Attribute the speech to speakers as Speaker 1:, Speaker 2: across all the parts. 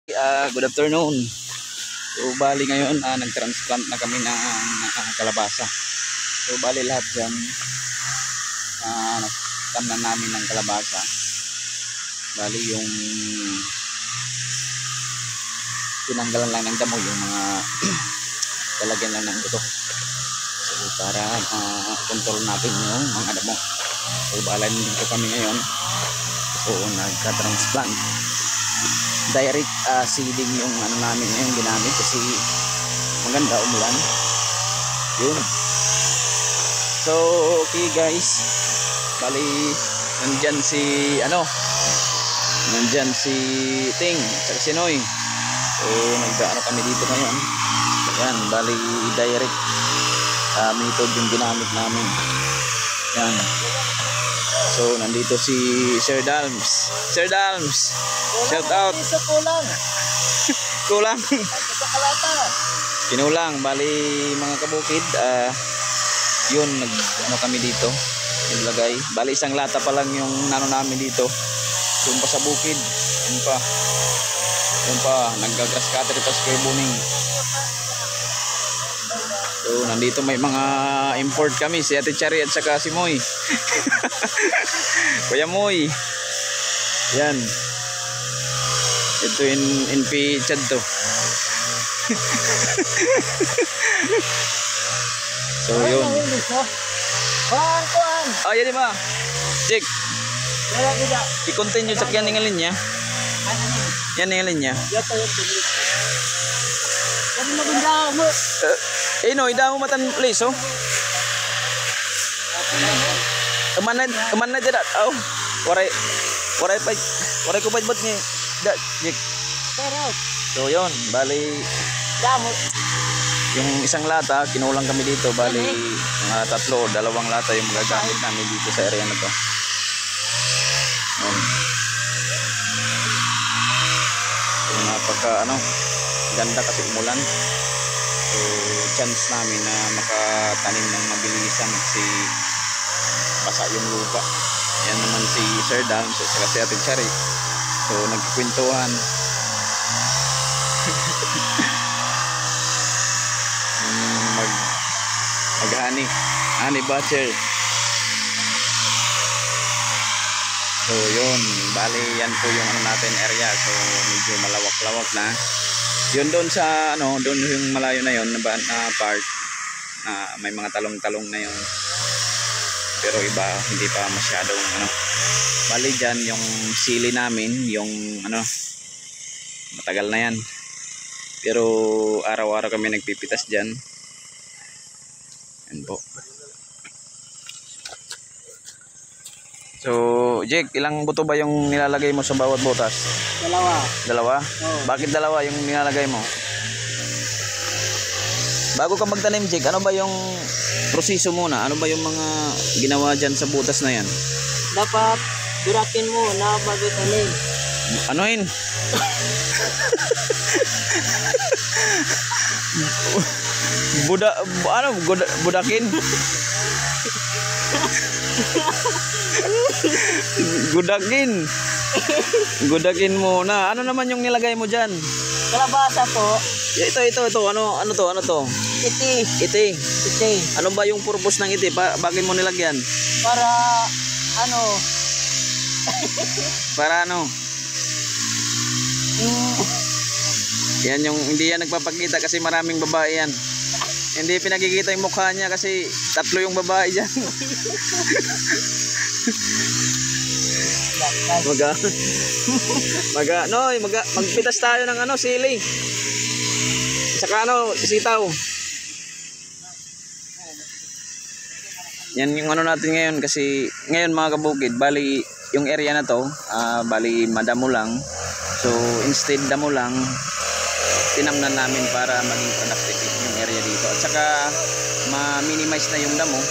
Speaker 1: Good afternoon. So bali ngayon nag-transplant na kami ng kalabasa. So bali lahat dyan tamnan namin ng kalabasa. Bali yung tinanggalan lang ng damo, yung mga talagyan lang ng buto. So para control natin yung mga damo. So bali dito kami ngayon. So nagka-transplant. Direct seeding yung ano namin ngayon ginamit kasi maganda umulan yun. So okay guys, bali nandyan si Ting at si Noy. So nagkaano kami dito ngayon. Yan, bali direct method yung ginamit namin yan. So nandito si Sir Dalms. Shout out. Kulang. Kinulang. Bali mga kabukid, yun ano kami dito. Ilagay. Bali isang lata pa lang yung nano namin dito. Doon pa sa bukid. Yun pa. Nag-grass cutter pa sa buning. So nandito may mga import kami, si Ate Chari at saka si Moy. Kuya Moy. Yan. Ito NP Chad to. So yun. Oh yan ba? Jake. I-continue sa kyan ng linya. Yan ng linya. No, ida mo matan liso. Kemana jadat? Oh, waray ko bot ni dak jik. So yon, bali yung isang lata kinulang kami dito, bali mga dalawang lata yung magagamit namin dito sa area na to. So, napaka ganda kasi umulan. So chance namin na makatanim ng mabilisan kasi basa yung lupa. Yan naman si Sir Dalms at si Ate Chari. So nagkikwentuhan. Honey butter. So yun, bali yan po yung natin area. So medyo malawak-lawak na. Yun doon sa doon yung malayo na yon na part na may mga talong-talong na yon. Pero iba hindi pa masyadong bali dyan yung sili namin, yung matagal na yan. Pero araw-araw kami nagpipitas dyan. Yan po. So Jake, ilang buto ba yung nilalagay mo sa bawat butas? Dalawa? Oh. Bakit dalawa yung nilalagay mo? Bago ka magtanim, Jake, ano ba yung proseso muna? Ano ba yung mga ginawa dyan sa butas na yan?
Speaker 2: Dapat durakin mo na bago tanim.
Speaker 1: Anuin? Budakin? Gudakin muna. Ano naman yung nilagay mo dyan?
Speaker 2: Kalabasa po.
Speaker 1: Ito. Ano to? Iti. Ano ba yung purpose ng iti? Bakit mo nilagyan?
Speaker 2: Para
Speaker 1: Para Yan yung hindi yan nagpapakita kasi maraming babae yan. Hindi pinakikita yung mukha niya kasi 3 yung babae dyan. Magpitas tayo ng sili. Tsaka sitaw. Yan yung natin ngayon kasi ngayon mga kabukid, bali yung area na to, bali madamo lang. So instead damo lang, tinamnan namin para maging productive yung area dito. At saka ma-minimize na yung damo.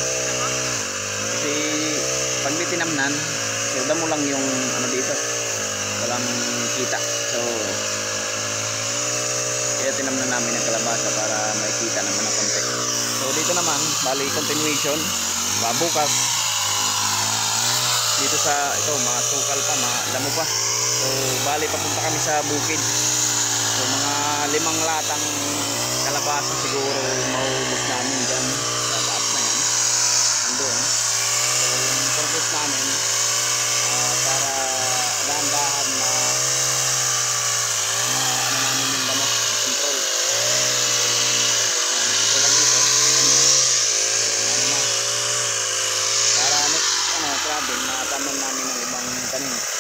Speaker 1: Kasi pag di tinamnan, so damo lang yung dito. Walang kita. So kaya tinamnan namin yung kalabasa para may kita naman ng konti. So dito naman, bali continuation. Bukas dito sa mga sukal pa, damo pa. So bali papunta kami sa bukid. 5 latang kalabasa siguro maubos namin dyan sa taas na yan. Andun. So yung purpose namin para dahan-dahan na ano namin yung damo, control. Ito lang dito. Ano na. Para next travel, mataman namin ng ibang tanim.